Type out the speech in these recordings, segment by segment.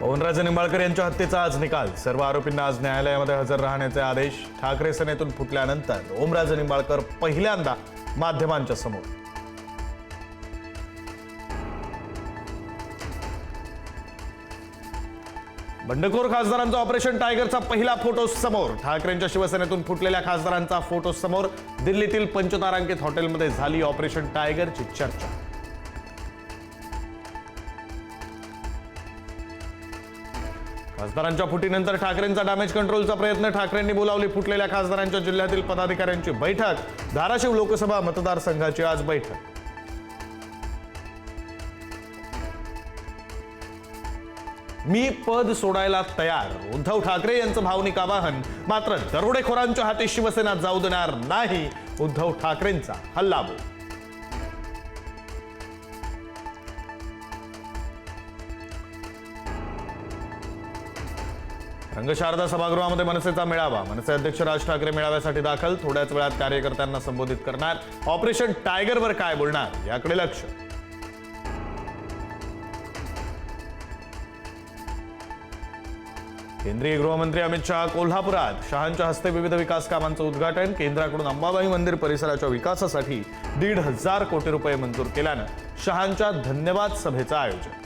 पवनराजे निंबाळकर यांच्या हत्येचा आज निकाल। सर्व आरोपींना आज न्यायालयामध्ये हजर राहण्याचे आदेश। ठाकरे सेनेतून फुटल्यानंतर ओमराजे निंबाळकर पहिल्यांदा माध्यमांच्या समोर। बंडखोर खासदारांचा ऑपरेशन टायगरचा पहिला फोटो समोर। ठाकरेंच्या शिवसेनेतून फुटलेल्या खासदारांचा फोटो समोर। दिल्लीतील पंचतारांकित हॉटेलमध्ये झाली ऑपरेशन टायगरची चर्चा। खासदारांच्या फुटीनंतर ठाकरेंचा डॅमेज कंट्रोलचा प्रयत्न। ठाकरेंनी बोलावली फुटलेल्या खासदारांच्या जिल्ह्यातील पदाधिकाऱ्यांची बैठक। धाराशिव लोकसभा मतदारसंघाची आज बैठक। मी पद सोडायला तयार, उद्धव ठाकरे यांचं भावनिक आवाहन। मात्र दरोडेखोरांच्या हाती शिवसेना जाऊ देणार नाही, उद्धव ठाकरेंचा हल्लाबोल। रंगशारदा सभागृहामध्ये मनसेचा मेळावा। मनसे अध्यक्ष राज ठाकरे मेळाव्यासाठी दाखल। थोड्याच वेळात कार्यकर्त्यांना संबोधित करणार। ऑपरेशन टायगरवर काय बोलणार याकडे लक्ष। केंद्रीय गृहमंत्री अमित शहा कोल्हापुरात। शहांच्या हस्ते विविध विकास कामांचं उद्घाटन। केंद्राकडून अंबाबाई मंदिर परिसराच्या विकासासाठी 1,500 कोटी रुपये मंजूर केल्यानं शहांच्या धन्यवाद सभेचं आयोजन।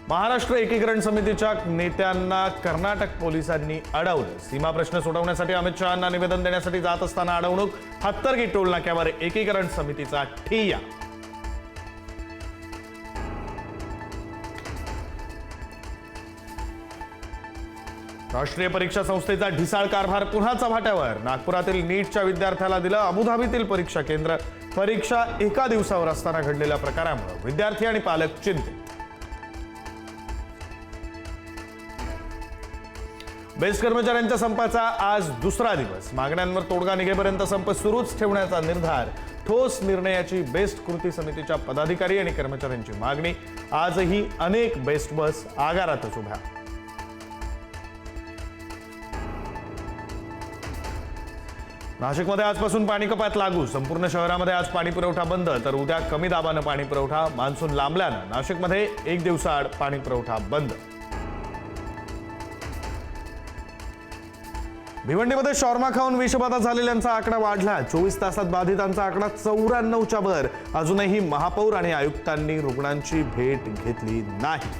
महाराष्ट्र एकीकरण समितीच्या नेत्यांना कर्नाटक पोलिसांनी अडवलं। सीमा प्रश्न सोडवण्यासाठी अमित शहांना निवेदन देण्यासाठी जात असताना अडवणूक। हत्तरगी टोल नाक्यावर एकीकरण समितीचा ठिय्या। राष्ट्रीय परीक्षा संस्थेचा ढिसाळ कारभार पुन्हा चव्हाट्यावर। नागपुरातील नीटच्या विद्यार्थ्याला दिलं अबुधाबीतील परीक्षा केंद्र। परीक्षा एका दिवसावर असताना घडलेल्या प्रकारामुळे विद्यार्थी आणि पालक चिंतित। बेस्ट कर्मचाऱ्यांच्या संपाचा आज दुसरा दिवस। मागण्यांवर तोडगा निघेपर्यंत संप सुरूच ठेवण्याचा निर्धार। ठोस निर्णयाची बेस्ट कृती समितीच्या पदाधिकारी आणि कर्मचाऱ्यांची मागणी। आजही अनेक बेस्ट बस आगारातच उभ्या। नाशिकमध्ये आजपासून पाणी कपात लागू। संपूर्ण शहरामध्ये आज पाणी पुरवठा बंद, तर उद्या कमी दाबानं पाणी पुरवठा। मान्सून लांबल्यानं नाशिकमध्ये एक दिवसाआड पाणी पुरवठा बंद। भिवंडीमध्ये शॉर्मा खाऊन विषबाधा झालेल्यांचा आकडा वाढला। 24 तासात बाधितांचा आकडा 94च्या वर। अजूनही महापौर आणि आयुक्तांनी रुग्णांची भेट घेतली नाही।